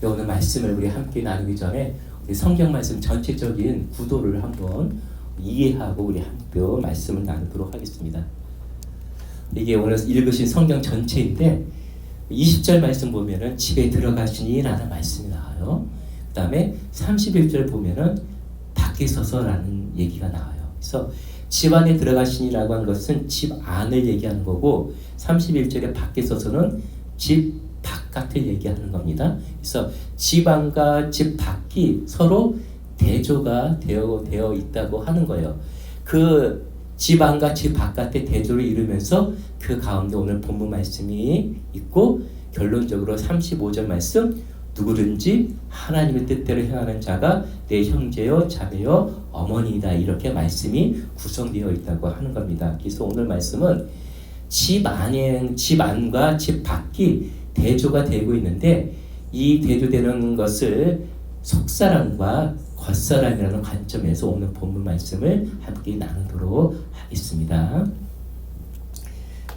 오늘 말씀을 우리 함께 나누기 전에 우리 성경 말씀 전체적인 구도를 한번 이해하고 우리 함께 말씀을 나누도록 하겠습니다. 이게 오늘 읽으신 성경 전체인데 20절 말씀 보면은 집에 들어가시니 라는 말씀이 나와요. 그 다음에 31절 보면은 밖에 서서라는 얘기가 나와요. 그래서 집 안에 들어가시니라고 한 것은 집 안을 얘기하는 거고 31절에 밖에 서서는 집 바깥을 얘기하는 겁니다. 그래서 집 안과 집 밖이 서로 대조가 되어 있다고 하는 거예요. 그 집 안과 집 바깥의 대조를 이루면서 그 가운데 오늘 본문 말씀이 있고 결론적으로 35절 말씀 누구든지 하나님의 뜻대로 행하는 자가 내 형제요 자매요 어머니이다 이렇게 말씀이 구성되어 있다고 하는 겁니다. 그래서 오늘 말씀은 집 안과 집 밖이 대조가 되고 있는데 이 대조되는 것을 속사람과 겉사람이라는 관점에서 오늘 본문 말씀을 함께 나누도록 하겠습니다.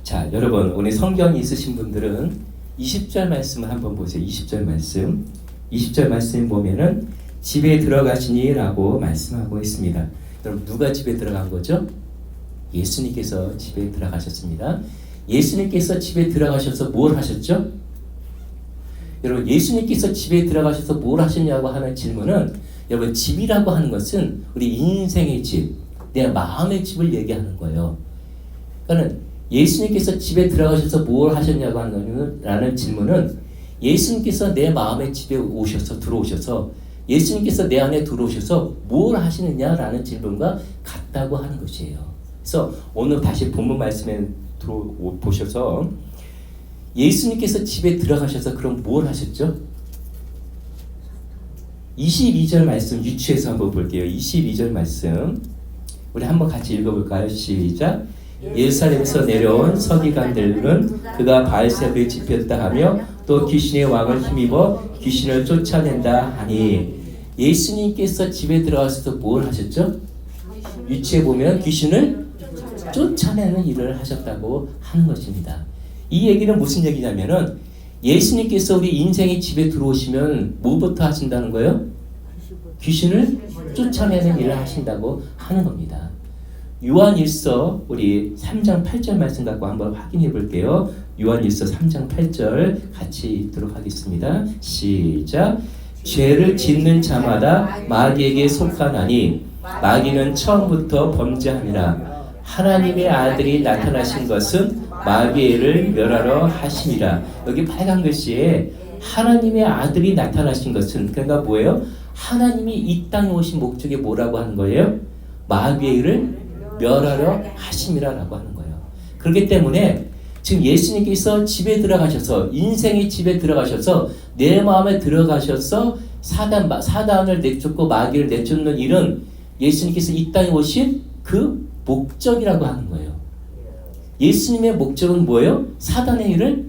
자, 여러분 오늘 성경이 있으신 분들은 20절 말씀을 한번 보세요. 20절 말씀. 20절 말씀 보면은 집에 들어가시니 라고 말씀하고 있습니다. 여러분 누가 집에 들어간 거죠? 예수님께서 집에 들어가셨습니다. 예수님께서 집에 들어가셔서 뭘 하셨죠? 여러분 예수님께서 집에 들어가셔서 뭘 하셨냐고 하는 질문은 여러분 집이라고 하는 것은 우리 인생의 집, 내 마음의 집을 얘기하는 거예요. 그러니까 예수님께서 집에 들어가셔서 뭘 하셨냐고 하는 질문은 예수님께서 내 마음의 집에 들어오셔서 예수님께서 내 안에 들어오셔서 뭘 하시느냐라는 질문과 같다고 하는 것이에요. 그래서 오늘 다시 본문 말씀에 보셔서 예수님께서 집에 들어가셔서 그럼 뭘 하셨죠? 22절 말씀 유추해서 한번 볼게요. 22절 말씀 우리 한번 같이 읽어볼까요? 시작. 예루살렘에서 내려온 서기관들은 그가 바알세불을 지폈다 하며 또 귀신의 왕을 힘입어 귀신을 쫓아낸다 하니 예수님께서 집에 들어가셔서 뭘 하셨죠? 유추해 보면 귀신을 쫓아내는 일을 하셨다고 하는 것입니다. 이 얘기는 무슨 얘기냐면은 예수님께서 우리 인생의 집에 들어오시면 뭐부터 하신다는 거예요? 귀신을 쫓아내는 일을 하신다고 하는 겁니다. 요한일서 우리 3장 8절 말씀 갖고 한번 확인해 볼게요. 요한일서 3장 8절 같이 읽도록 하겠습니다. 시작. 죄를 짓는 자마다 마귀에게 속하나니 마귀는 처음부터 범죄함이라. 하나님의 아들이 나타나신 것은 마귀를 멸하러 하심이라. 여기 빨간 글씨에 하나님의 아들이 나타나신 것은 그러니까 뭐예요? 하나님이 이 땅에 오신 목적이 뭐라고 하는 거예요? 마귀를 멸하러 하심이라고 하는 거예요. 그렇기 때문에 지금 예수님께서 집에 들어가셔서 인생의 집에 들어가셔서 내 마음에 들어가셔서 사단을 내쫓고 마귀를 내쫓는 일은 예수님께서 이 땅에 오신 그 목적이라고 하는 거예요. 예수님의 목적은 뭐예요? 사단의 일을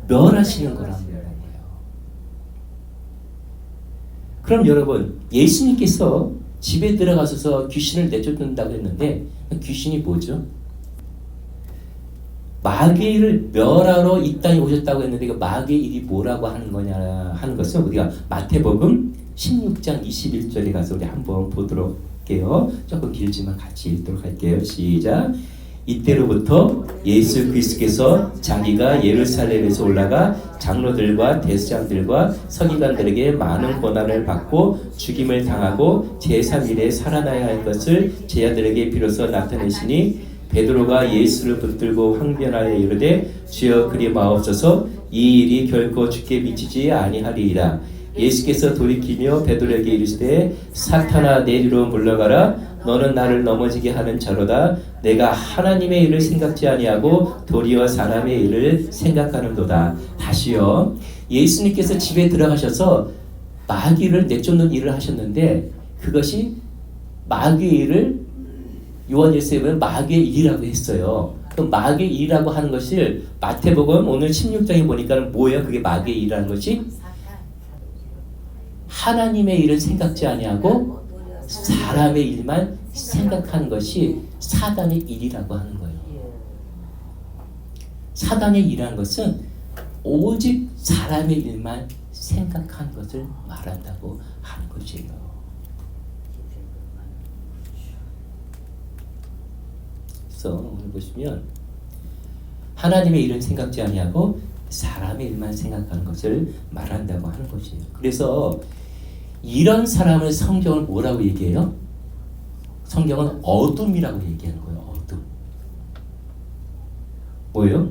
멸하시는 거라는 거예요. 그럼 여러분 예수님께서 집에 들어가셔서 귀신을 내쫓는다고 했는데 귀신이 뭐죠? 마귀를 멸하러 이 땅에 오셨다고 했는데 그 마귀의 일이 뭐라고 하는 거냐 하는 것은 우리가 마태복음 16장 21절에 가서 우리 한번 보도록 할게요. 조금 길지만 같이 읽도록 할게요. 시작. 이때로부터 예수 그리스도께서 자기가 예루살렘에서 올라가 장로들과 대제사장들과 서기관들에게 많은 고난을 받고 죽임을 당하고 제3일에 살아나야 할 것을 제자들에게 비로소 나타내시니 베드로가 예수를 붙들고 항변하여 이르되 주여 그리 마옵소서 이 일이 결코 주께 미치지 아니하리이다. 예수께서 돌이키며 베드로에게 이르시되 사탄아 내리로 물러가라. 너는 나를 넘어지게 하는 자로다. 내가 하나님의 일을 생각지 아니하고 도리어 사람의 일을 생각하는도다. 다시요. 예수님께서 집에 들어가셔서 마귀를 내쫓는 일을 하셨는데 그것이 마귀의 일을 요한일서에 보면 마귀의 일이라고 했어요. 그럼 마귀의 일이라고 하는 것을 마태복음 오늘 16장에 보니까 뭐예요? 그게 마귀의 일이라는 것이 하나님의 일을 생각지 아니하고 사람의 일만 생각하는 것이 사단의 일이라고 하는 거예요. 사단의 일이라는 것은 오직 사람의 일만 생각한 것을 말한다고 하는 것이에요. 그래서 오늘 보시면 하나님의 일은 생각지 아니하고 사람의 일만 생각하는 것을 말한다고 하는 것이에요. 그래서 이런 사람을 성경을 뭐라고 얘기해요? 성경은 어둠이라고 얘기하는 거예요. 어둠. 뭐예요?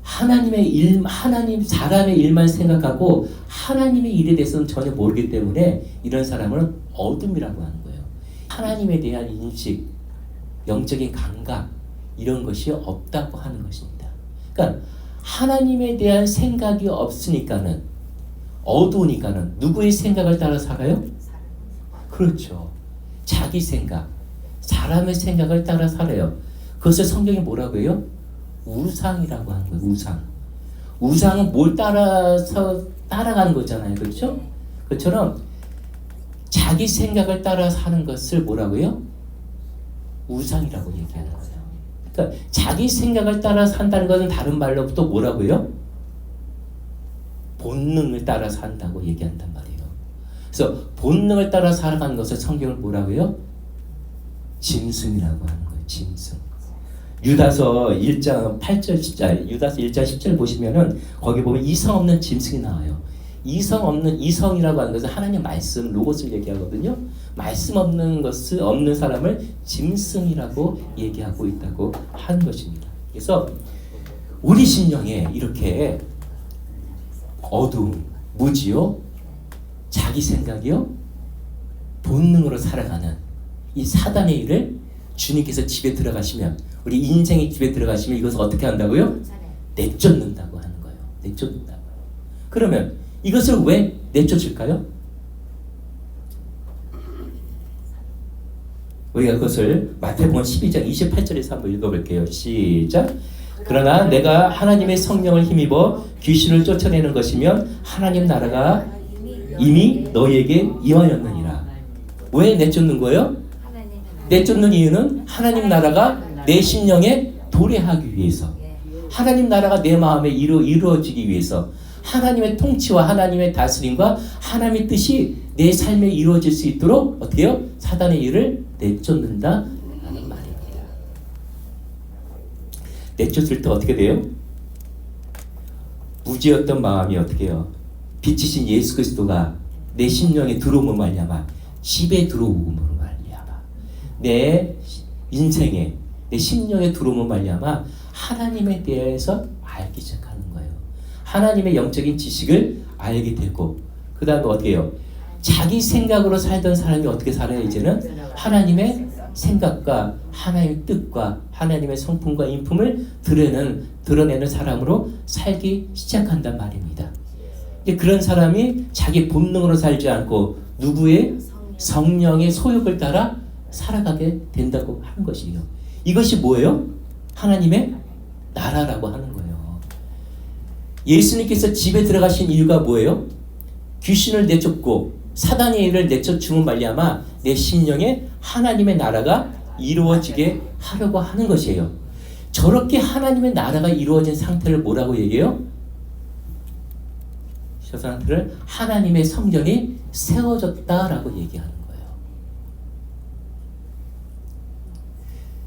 사람의 일만 생각하고 하나님의 일에 대해서는 전혀 모르기 때문에 이런 사람은 어둠이라고 하는 거예요. 하나님에 대한 인식, 영적인 감각 이런 것이 없다고 하는 것입니다. 그러니까 하나님에 대한 생각이 없으니까는 어두우니까는 누구의 생각을 따라 살아요? 그렇죠. 자기 생각, 사람의 생각을 따라 살아요. 그것을 성경이 뭐라고 해요? 우상이라고 하는 거예요. 우상. 우상은 뭘 따라서 따라가는 거잖아요. 그렇죠? 그처럼 자기 생각을 따라 사는 것을 뭐라고 해요? 우상이라고 얘기하는 거예요. 그러니까 자기 생각을 따라 산다는 것은 다른 말로 또 뭐라고 해요? 본능을 따라 산다고 얘기한단 말이에요. 그래서 본능을 따라 살아가는 것을 성경을 뭐라고 해요? 짐승이라고 하는 거예요. 짐승. 유다서 1장 8절 10절, 유다서 1장 10절 보시면은 거기 보면 이성 없는 짐승이 나와요. 이성이라고 하는 것은 하나님 말씀, 로고스를 얘기하거든요. 말씀 없는 사람을 짐승이라고 얘기하고 있다고 하는 것입니다. 그래서 우리 심령에 이렇게 어두움, 무지요, 자기 생각이요, 본능으로 살아가는 이 사단의 일을 주님께서 집에 들어가시면, 우리 인생의 집에 들어가시면 이것을 어떻게 한다고요? 내쫓는다고 하는 거예요. 내쫓는다고요. 그러면 이것을 왜 내쫓을까요? 우리가 그것을 마태복음 12장 28절에서 한번 읽어볼게요. 시작. 그러나 내가 하나님의 성령을 힘입어 귀신을 쫓아내는 것이면 하나님 나라가 이미 너희에게 임하였느니라. 왜 내쫓는 거예요? 내쫓는 이유는 하나님 나라가 내 심령에 도래하기 위해서, 하나님 나라가 내 마음에 이루어지기 위해서, 하나님의 통치와 하나님의 다스림과 하나님의 뜻이 내 삶에 이루어질 수 있도록 어떻게 해요? 사단의 일을 내쫓는다라는 말입니다. 내쫓을 때 어떻게 돼요? 무지였던 마음이 어떻게 해요? 빛이신 예수 그리스도가 내 심령에 들어오면 말미암아, 집에 들어오므로 말미암아, 내 인생에, 내 심령에 들어오면 말미암아 하나님에 대해서 알기 시작하는 거예요. 하나님의 영적인 지식을 알게 되고, 그 다음에 어떻게 해요? 자기 생각으로 살던 사람이 어떻게 살아요? 이제는 하나님의 생각과 하나님의 뜻과 하나님의 성품과 인품을 드러내는 사람으로 살기 시작한단 말입니다. 그런 사람이 자기 본능으로 살지 않고 누구의? 성령의 소욕을 따라 살아가게 된다고 하는 것이에요. 이것이 뭐예요? 하나님의 나라라고 하는 거예요. 예수님께서 집에 들어가신 이유가 뭐예요? 귀신을 내쫓고 사단의 일을 내쫓음을 말미암아 내 심령에 하나님의 나라가 이루어지게 하려고 하는 것이에요. 저렇게 하나님의 나라가 이루어진 상태를 뭐라고 얘기해요? 저 상태를 하나님의 성전이 세워졌다라고 얘기하는 거예요.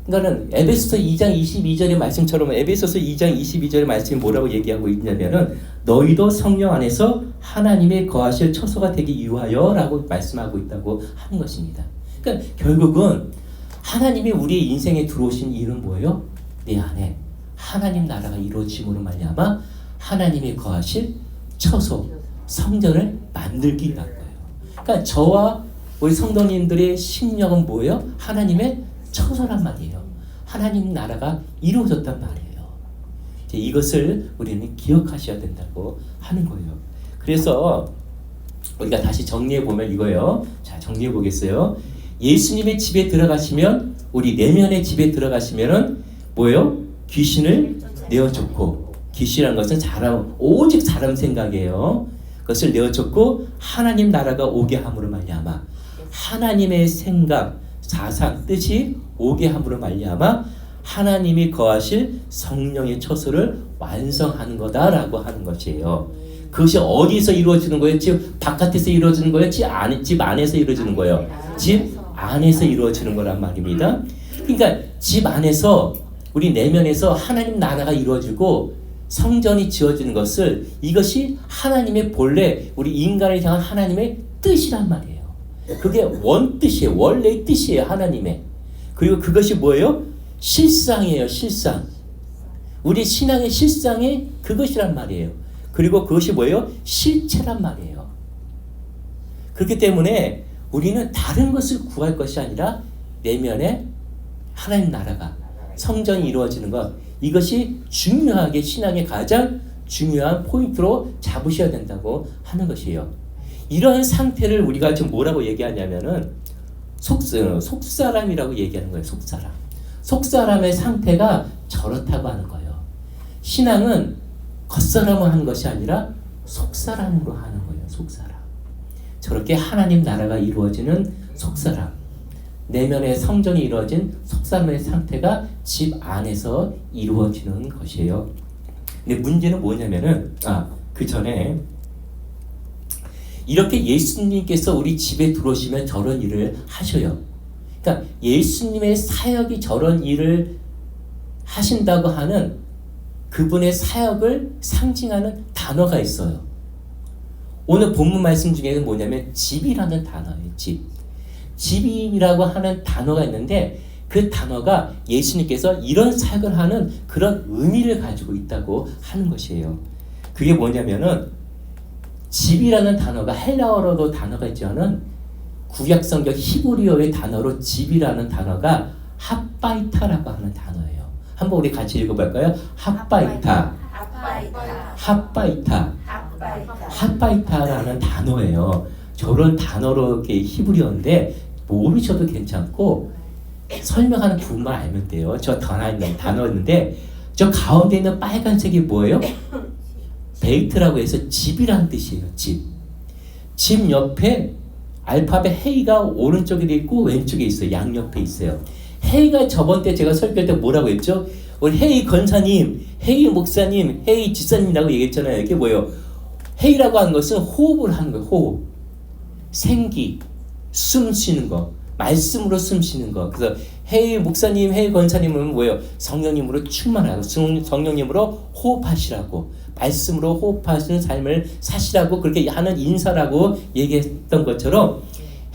그러니까는 에베소서 2장 22절의 말씀처럼 에베소서 2장 22절의 말씀이 뭐라고 얘기하고 있냐면은 너희도 성령 안에서 하나님의 거하실 처소가 되기 위하여라고 말씀하고 있다고 하는 것입니다. 그러니까 결국은 하나님이 우리의 인생에 들어오신 이유는 뭐예요? 내 안에 하나님 나라가 이루어짐으로 말미암아 하나님이 거하실 처소, 성전을 만들기 위한 거예요. 그러니까 저와 우리 성도님들의 심령은 뭐예요? 하나님의 처소란 말이에요. 하나님 나라가 이루어졌단 말이에요. 이것을 우리는 기억하셔야 된다고 하는 거예요. 그래서 우리가 다시 정리해 보면 이거예요. 자, 정리해 보겠어요. 예수님의 집에 들어가시면, 우리 내면의 집에 들어가시면은 뭐예요? 귀신을 내어쫓고, 귀신이라는 것은 오직 사람 생각이에요. 그것을 내어쫓고 하나님 나라가 오게 함으로 말미암아 하나님의 생각, 사상, 뜻이 오게 함으로 말미암아 하나님이 거하실 성령의 처소를 완성하는 거다라고 하는 것이에요. 그것이 어디서 이루어지는 거예요? 집 바깥에서 이루어지는 거예요? 집 안에서 이루어지는 거예요? 집 안에서 이루어지는 거란 말입니다. 그러니까 집 안에서 우리 내면에서 하나님 나라가 이루어지고 성전이 지어지는 것을 이것이 하나님의 본래 우리 인간을 향한 하나님의 뜻이란 말이에요. 그게 원뜻이에요. 원래의 뜻이에요. 하나님의. 그리고 그것이 뭐예요? 실상이에요. 실상. 우리 신앙의 실상이 그것이란 말이에요. 그리고 그것이 뭐예요? 실체란 말이에요. 그렇기 때문에 우리는 다른 것을 구할 것이 아니라 내면에 하나님 나라가 성전이 이루어지는 것, 이것이 중요하게 신앙의 가장 중요한 포인트로 잡으셔야 된다고 하는 것이에요. 이러한 상태를 우리가 지금 뭐라고 얘기하냐면은 속사람이라고 얘기하는 거예요. 속사람. 속사람의 상태가 저렇다고 하는 거예요. 신앙은 겉사람으로 하는 것이 아니라 속사람으로 하는 거예요. 속사람. 저렇게 하나님 나라가 이루어지는 속사람. 내면의 성전이 이루어진 속사람의 상태가 집 안에서 이루어지는 것이에요. 근데 문제는 뭐냐면은 그 전에 이렇게 예수님께서 우리 집에 들어오시면 저런 일을 하셔요. 그러니까 예수님의 사역이 저런 일을 하신다고 하는 그분의 사역을 상징하는 단어가 있어요. 오늘 본문 말씀 중에는 뭐냐면 집이라는 단어예요. 집이라고 하는 단어가 있는데 그 단어가 예수님께서 이런 사역을 하는 그런 의미를 가지고 있다고 하는 것이에요. 그게 뭐냐면은 집이라는 단어가 헬라어로도 단어가 있지만은 구약성경 히브리어의 단어로 집이라는 단어가 핫바이타라고 하는 단어예요. 한번 우리 같이 읽어볼까요? 핫바이타라는 단어예요. 저런 단어로 히브리어인데 모르셔도 괜찮고 설명하는 부분만 알면 돼요. 저 단어였는데 저 가운데 있는 빨간색이 뭐예요? 베이트라고 해서 집이란 뜻이에요. 집 옆에 알파벳 헤이가 오른쪽에 있고 왼쪽에 있어요. 양옆에 있어요. 헤이가 저번 때 제가 설교할 때 뭐라고 했죠? 우리 헤이 권사님, 헤이 목사님, 헤이 지사님이라고 얘기했잖아요. 이게 뭐예요? 헤이라고 하는 것은 호흡을 하는 거예요. 호흡. 생기, 숨 쉬는 거, 말씀으로 숨 쉬는 거. 그래서 헤이 목사님, 헤이 권사님은 뭐예요? 성령님으로 충만하고 성령님으로 호흡하시라고, 말씀으로 호흡하시는 삶을 사시라고 그렇게 하는 인사라고 얘기했던 것처럼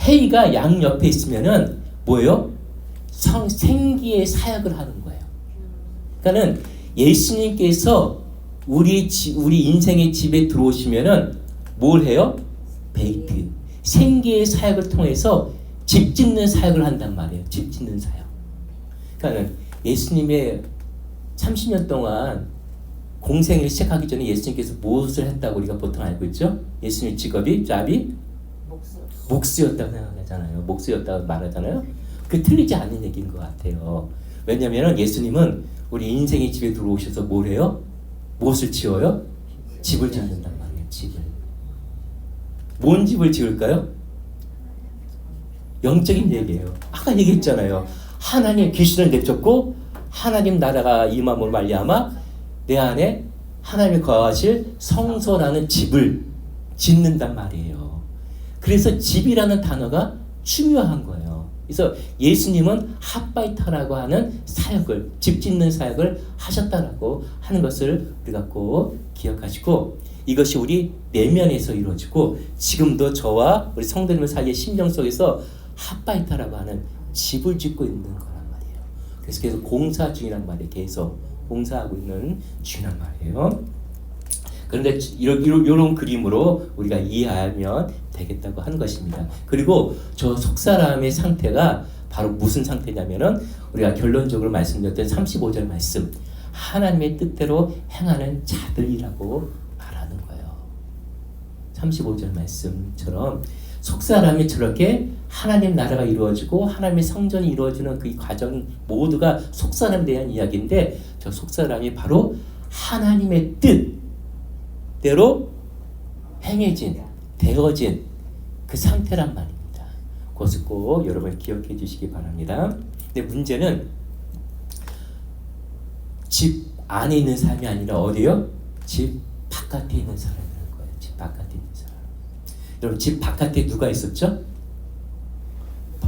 헤이가 양 옆에 있으면은 뭐예요? 생기의 사역을 하는 거예요. 그러니까는 예수님께서 우리 인생의 집에 들어오시면은 뭘 해요? 베이트. 생기의 사역을 통해서 집 짓는 사역을 한단 말이에요. 집 짓는 사역. 그러니까 예수님의 30년 동안 공생을 시작하기 전에 예수님께서 무엇을 했다고 우리가 보통 알고 있죠? 예수님 직업이 목수였다고 생각하잖아요. 목수였다고 말하잖아요. 그게 틀리지 않는 얘기인 것 같아요. 왜냐하면 예수님은 우리 인생의 집에 들어오셔서 뭘 해요? 무엇을 지어요? 집을 짓는단 말이에요. 집을. 뭔 집을 지을까요? 영적인 얘기예요. 아까 얘기했잖아요. 하나님 귀신을 내쫓고 하나님 나라가 임함으로 말미암아 내 안에 하나님이 거하실 성소라는 집을 짓는단 말이에요. 그래서 집이라는 단어가 중요한 거예요. 그래서 예수님은 핫바이타라고 하는 사역을, 집 짓는 사역을 하셨다라고 하는 것을 우리가 꼭 기억하시고, 이것이 우리 내면에서 이루어지고 지금도 저와 우리 성도님들 사이의 심령 속에서 핫바이타라고 하는 집을 짓고 있는 거란 말이에요. 그래서 계속 공사 중이란 말이에요. 계속 공사하고 있는 중이란 말이에요. 그런데 이런 그림으로 우리가 이해하면 되겠다고 하는 것입니다. 그리고 저 속사람의 상태가 바로 무슨 상태냐면은 우리가 결론적으로 말씀드렸던 35절 말씀, 하나님의 뜻대로 행하는 자들이라고 말하는 거예요. 35절 말씀처럼 속사람이 저렇게 하나님 나라가 이루어지고 하나님의 성전이 이루어지는 그 과정 모두가 속사람에 대한 이야기인데, 저 속사람이 바로 하나님의 뜻대로 행해진, 되어진 그 상태란 말입니다. 그것을 꼭 여러분 기억해 주시기 바랍니다. 근데 문제는 집 안에 있는 삶이 아니라 어디요? 집 바깥에 있는 사람이라는 거예요. 집 바깥에 있는 사람. 여러분 집 바깥에 누가 있었죠?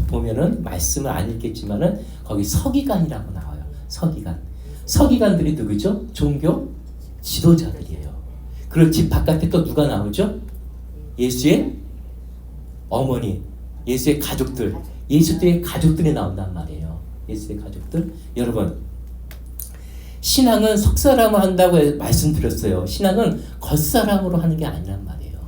보면은 말씀을 안 읽겠지만은 거기 서기관이라고 나와요. 서기관. 서기관들이 누구죠? 종교 지도자들이에요. 그리고 집 바깥에 또 누가 나오죠? 예수의 어머니, 예수의 가족들, 예수의 가족들이 나온단 말이에요. 예수의 가족들. 여러분, 신앙은 속사람을 한다고 말씀드렸어요. 신앙은 겉사람으로 하는 게 아니란 말이에요.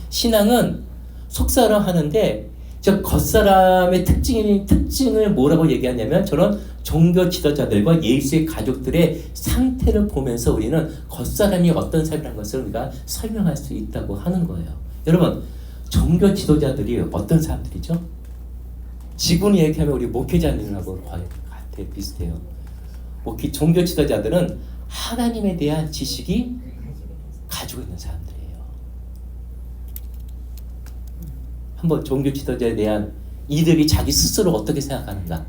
신앙은 속사람 하는데 저 겉사람의 특징을 뭐라고 얘기하냐면 저런 종교 지도자들과 예수의 가족들의 상태를 보면서 우리는 겉사람이 어떤 사람이라는 것을 우리가 설명할 수 있다고 하는 거예요. 여러분, 종교 지도자들이 어떤 사람들이죠? 지금 얘기하면 우리 목회자님하고 비슷해요. 종교 지도자들은 하나님에 대한 지식이 가지고 있는 사람들이에요. 한번 종교 지도자에 대한 이들이 자기 스스로 어떻게 생각하는가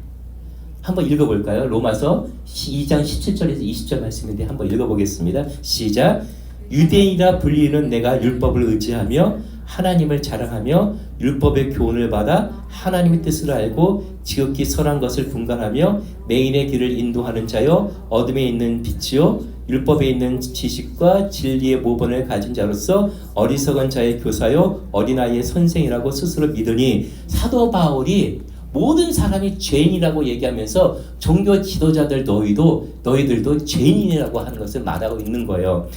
한번 읽어볼까요? 로마서 2장 17절에서 20절 말씀인데 한번 읽어보겠습니다. 시작. 유대인이라 불리는 내가 율법을 의지하며 하나님을 자랑하며 율법의 교훈을 받아 하나님의 뜻을 알고 지극히 선한 것을 분간하며 매인의 길을 인도하는 자요 어둠에 있는 빛이요 율법에 있는 지식과 진리의 모본을 가진 자로서 어리석은 자의 교사요 어린아이의 선생이라고 스스로 믿으니 사도 바울이 모든 사람이 죄인이라고 얘기하면서 종교 지도자들 너희들도 죄인이라고 하는 것을 말하고 있는 거예요.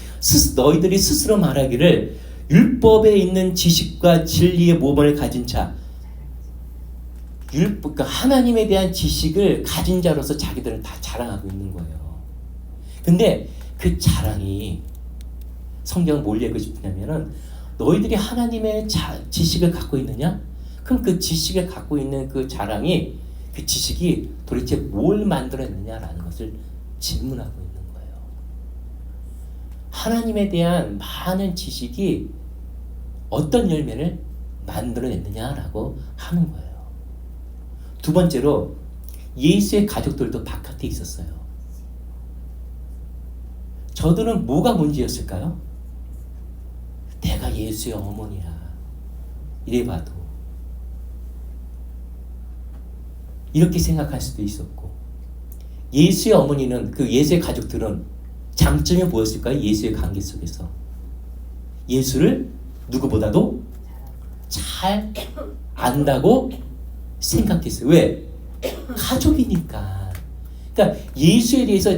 너희들이 스스로 말하기를 율법에 있는 지식과 진리의 모본을 가진 자, 그러니까 하나님에 대한 지식을 가진 자로서 자기들은 다 자랑하고 있는 거예요. 근데 그 자랑이 성경은 뭘 얘기하고 싶냐면은 너희들이 하나님의 지식을 갖고 있느냐? 그럼 그 지식을 갖고 있는 그 자랑이 그 지식이 도대체 뭘 만들어냈느냐라는 것을 질문하고 있는 거예요. 하나님에 대한 많은 지식이 어떤 열매를 만들어냈느냐라고 하는 거예요. 두 번째로 예수의 가족들도 바깥에 있었어요. 저들은 뭐가 문제였을까요? 내가 예수의 어머니야. 이래봐도 이렇게 생각할 수도 있었고 예수의 어머니는 그 예수의 가족들은 장점이 뭐였을까요? 예수의 관계 속에서 예수를 누구보다도 잘 안다고 생각했어요. 왜? 가족이니까. 그러니까 예수에 대해서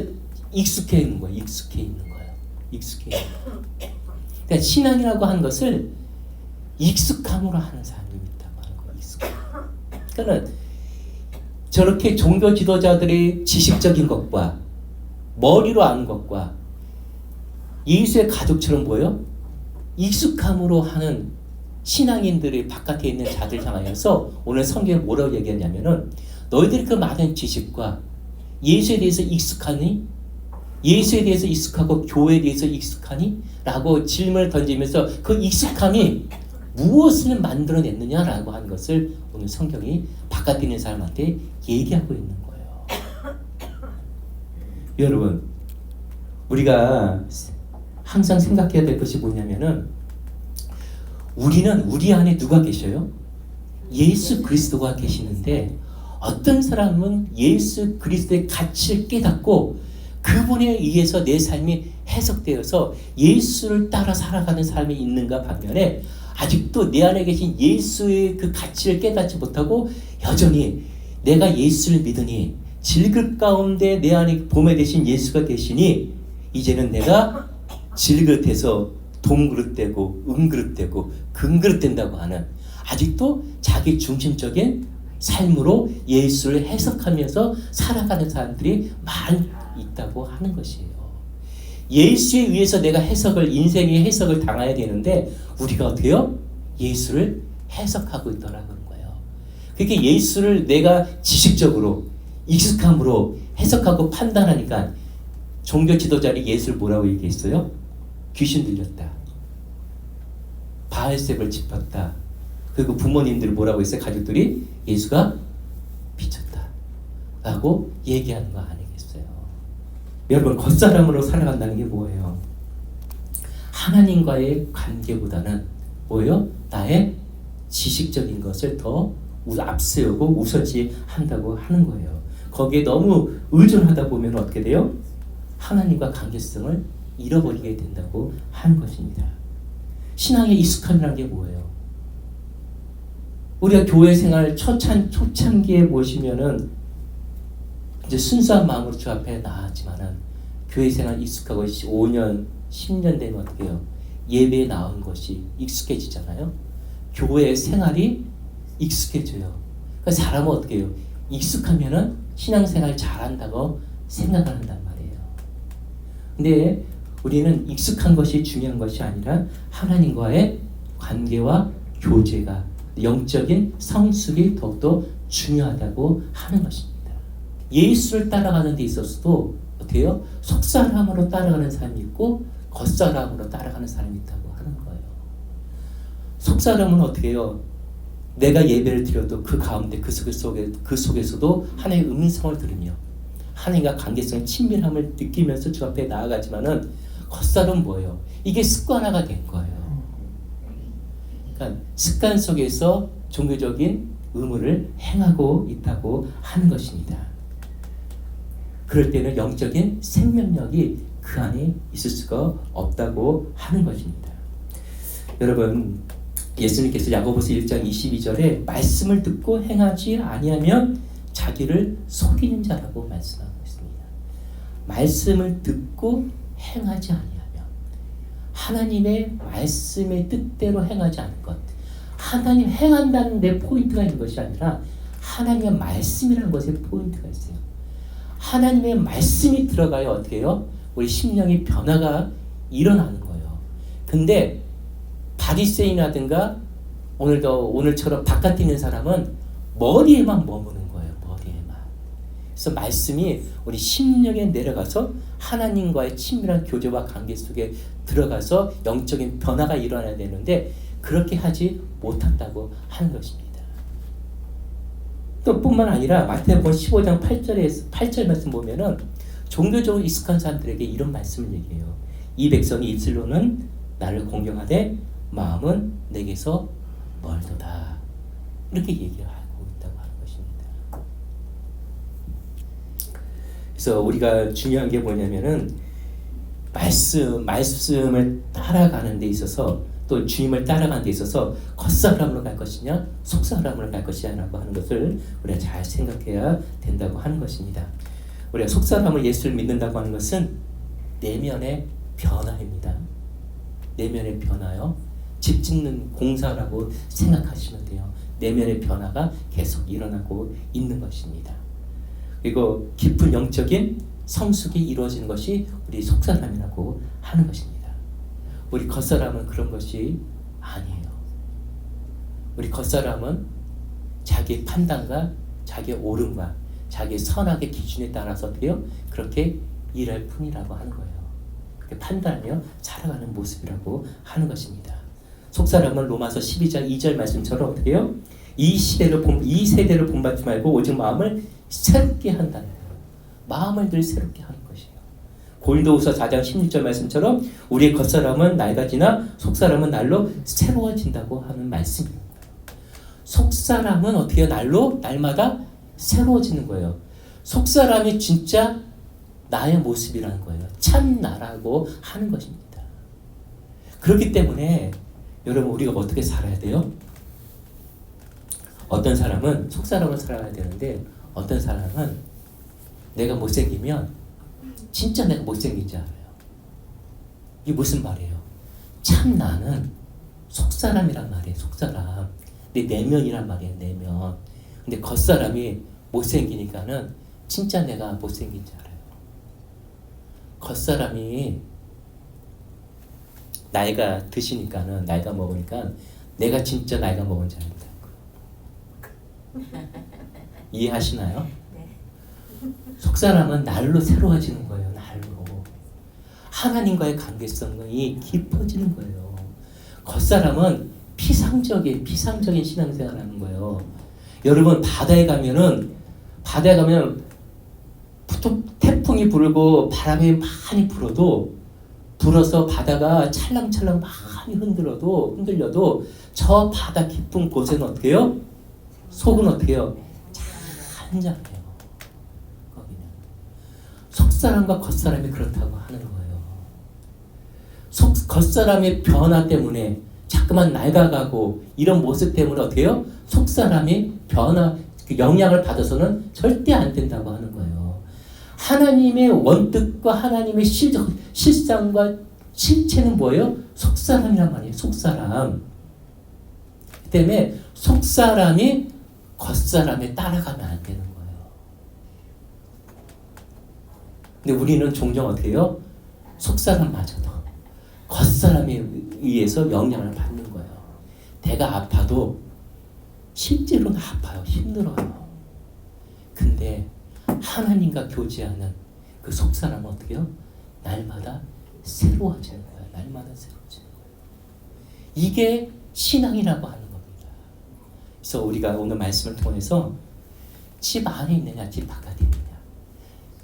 익숙해 있는 거예요. 익숙해 있는 거예요. 그러니까 신앙이라고 하는 것을 익숙함으로 하는 사람이 있다고 하는 거예요. 익숙함. 그러니까는 저렇게 종교 지도자들의 지식적인 것과 머리로 아는 것과 예수의 가족처럼 뭐예요? 익숙함으로 하는 신앙인들이 바깥에 있는 자들 향하여서 오늘 성경에 뭐라고 얘기하냐면은 너희들이 그 많은 지식과 예수에 대해서 익숙하니? 예수에 대해서 익숙하고 교회에 대해서 익숙하니? 라고 질문을 던지면서 그 익숙함이 무엇을 만들어냈느냐라고 하는 것을 오늘 성경이 바깥에 있는 사람한테 얘기하고 있는 거예요. 여러분, 우리가 항상 생각해야 될 것이 뭐냐면은 우리는 우리 안에 누가 계셔요? 예수 그리스도가 계시는데 어떤 사람은 예수 그리스도의 가치를 깨닫고 그분에 의해서 내 삶이 해석되어서 예수를 따라 살아가는 삶이 있는가 반면에 아직도 내 안에 계신 예수의 그 가치를 깨닫지 못하고 여전히 내가 예수를 믿으니 질긋 가운데 내 안에 보매 되신 예수가 계시니 이제는 내가 질긋해서 동그릇 되고 은그릇 되고 금그릇 된다고 하는 아직도 자기 중심적인 삶으로 예수를 해석하면서 살아가는 사람들이 많이 있다고 하는 것이에요. 예수에 의해서 내가 인생의 해석을 당해야 되는데 우리가 어떻게 해요? 예수를 해석하고 있더라는 거예요. 그렇게 예수를 내가 지식적으로 익숙함으로 해석하고 판단하니까 종교 지도자들이 예수를 뭐라고 얘기했어요? 귀신 들렸다. 바알세불 짚었다. 그리고 부모님들이 뭐라고 했어요? 가족들이 예수가 미쳤다 라고 얘기하는 거 아니겠어요? 여러분, 겉사람으로 살아간다는 게 뭐예요? 하나님과의 관계보다는 뭐예요? 나의 지식적인 것을 더 앞세우고 우선시한다고 하는 거예요. 거기에 너무 의존하다 보면 어떻게 돼요? 하나님과 관계성을 잃어버리게 된다고 하는 것입니다. 신앙의 익숙함이라는 게 뭐예요? 우리가 교회 생활 초창기에 보시면은 이제 순수한 마음으로 주 앞에 나왔지만은 교회 생활 익숙하고 5년, 10년 되면 어떻게 해요? 예배에 나온 것이 익숙해지잖아요. 교회 생활이 익숙해져요. 그러니까 사람은 어떻게 해요? 익숙하면은 신앙생활 잘한다고 생각을 한단 말이에요. 근데 우리는 익숙한 것이 중요한 것이 아니라 하나님과의 관계와 교제가, 영적인 성숙이 더욱더 중요하다고 하는 것입니다. 예수를 따라가는 데 있어서도 어떻게 해요? 속사람으로 따라가는 사람이 있고 겉사람으로 따라가는 사람이 있다고 하는 거예요. 속사람은 어떻게 해요? 내가 예배를 드려도 그 가운데 그 속에서도 하나님의 음성을 들으며 하나님과 관계성 친밀함을 느끼면서 주 앞에 나아가지만은 겉사람은 뭐예요? 이게 습관화가 된 거예요. 그러니까 습관 속에서 종교적인 의무를 행하고 있다고 하는 것입니다. 그럴 때는 영적인 생명력이 그 안에 있을 수가 없다고 하는 것입니다. 여러분, 예수님께서 야고보서 1장 22절에 말씀을 듣고 행하지 아니하면 자기를 속이는 자라고 말씀하고 있습니다. 말씀을 듣고 행하지 아니하면 하나님의 말씀의 뜻대로 행하지 않은 것, 하나님 행한다는 데 포인트가 있는 것이 아니라 하나님의 말씀이라는 것에 포인트가 있어요. 하나님의 말씀이 들어가야 어떻게 해요? 우리 심령의 변화가 일어나는 거예요. 근데 바리새인이라든가 오늘처럼 바깥에 있는 사람은 머리에만 머무는 거예요. 머리에만. 그래서 말씀이 우리 심령에 내려가서 하나님과의 친밀한 교제와 관계 속에 들어가서 영적인 변화가 일어나야 되는데 그렇게 하지 못한다고 하는 것입니다. 또 뿐만 아니라 마태복음 15장 8절 말씀 보면은 종교적으로 익숙한 사람들에게 이런 말씀을 얘기해요. 이 백성이 입술로는 나를 공경하되 마음은 내게서 멀도다. 이렇게 얘기하고 있다고 하는 것입니다. 그래서 우리가 중요한 게 뭐냐면은 말씀을 따라가는 데 있어서 또 주님을 따라가는 데 있어서 겉사람으로 갈 것이냐 속사람으로 갈 것이냐라고 하는 것을 우리가 잘 생각해야 된다고 하는 것입니다. 우리가 속사람으로 예수를 믿는다고 하는 것은 내면의 변화입니다. 내면의 변화요. 집 짓는 공사라고 생각하시면 돼요. 내면의 변화가 계속 일어나고 있는 것입니다. 그리고 깊은 영적인 성숙이 이루어지는 것이 우리 속사람이라고 하는 것입니다. 우리 겉사람은 그런 것이 아니에요. 우리 겉사람은 자기 판단과 자기 옳음과 자기 선악의 기준에 따라서 돼요. 그렇게 일할 뿐이라고 하는 거예요. 그렇게 판단하며 살아가는 모습이라고 하는 것입니다. 속사람은 로마서 12장 2절 말씀처럼 어떻게 해요? 이 세대를 본받지 말고 오직 마음을 새롭게 한다는 거예요. 마음을 늘 새롭게 하는 것이에요. 고린도후서 4장 16절 말씀처럼 우리의 겉사람은 날과 지나 속사람은 날로 새로워진다고 하는 말씀입니다. 속사람은 어떻게 날마다 새로워지는 거예요. 속사람이 진짜 나의 모습이라는 거예요. 참 나라고 하는 것입니다. 그렇기 때문에 여러분 우리가 어떻게 살아야 돼요? 어떤 사람은 속사람을 살아야 되는데 어떤 사람은 내가 못생기면 진짜 내가 못생긴지 알아요. 이게 무슨 말이에요? 참 나는 속사람이란 말이에요. 속사람. 내 내면이란 말이에요. 내면. 근데 겉사람이 못생기니까는 진짜 내가 못생긴지 알아요. 겉사람이 나이가 드시니까는 나이가 먹으니까 내가 진짜 나이가 먹은지 압니다. 이해하시나요? 속사람은 날로 새로워지는 거예요. 날로. 하나님과의 관계성이 깊어지는 거예요. 겉사람은 피상적인 신앙생활을 하는 거예요. 여러분 바다에 가면 태풍이 불고 바람이 많이 불어도 불어서 바다가 찰랑찰랑 많이 흔들려도 저 바다 깊은 곳에는 어떻게 해요? 속은 어떻게 해요? 잔잔해요. 거기는 속사람과 겉사람이 그렇다고 하는 거예요. 겉사람의 변화 때문에 자꾸만 낡아가고 이런 모습 때문에 어떻게 해요? 속사람이 변화, 그 영향을 받아서는 절대 안 된다고 하는 거예요. 하나님의 원뜻과 하나님의 실상과 실체는 뭐예요? 속사람이란 말이에요. 속사람. 그 때문에 속사람이 겉사람에 따라가면 안 되는 거예요. 근데 우리는 종종 어떻게 해요? 속사람마저도 겉사람에 의해서 영향을 받는 거예요. 내가 아파도 실제로는 아파요. 힘들어요. 근데 하나님과 교제하는 그 속사람은 어떻게 해요? 날마다 새로워지는 거예요. 날마다 새로워지는 거예요. 이게 신앙이라고 하는 겁니다. 그래서 우리가 오늘 말씀을 통해서 집 안에 있느냐, 집 바깥에 있느냐,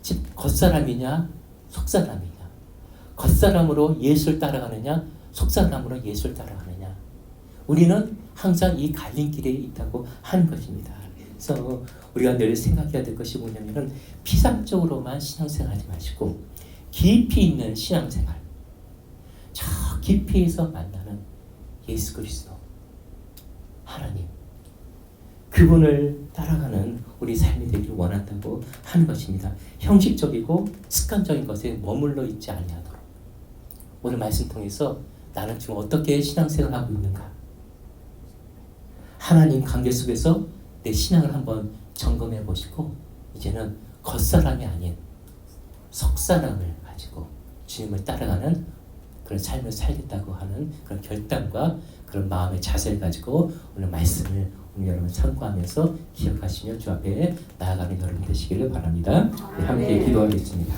집 겉사람이냐, 속사람이냐, 겉사람으로 예수를 따라가느냐, 속사람으로 예수를 따라가느냐, 우리는 항상 이 갈림길에 있다고 하는 것입니다. 그래서 우리가 늘 생각해야 될 것이 뭐냐면은 피상적으로만 신앙생활하지 마시고 깊이 있는 신앙생활, 저 깊이에서 만나는 예수 그리스도 하나님, 그분을 따라가는 우리 삶이 되기를 원한다고 하는 것입니다. 형식적이고 습관적인 것에 머물러 있지 아니하도록 오늘 말씀 통해서 나는 지금 어떻게 신앙생활을 하고 있는가, 하나님 관계 속에서 내 신앙을 한번 점검해 보시고 이제는 겉사람이 아닌 속사람을 가지고 주님을 따라가는 그런 삶을 살겠다고 하는 그런 결단과 그런 마음의 자세를 가지고 오늘 말씀을 오늘 여러분 참고하면서 기억하시며 주 앞에 나아가는 여러분 되시기를 바랍니다. 네, 함께 기도하겠습니다.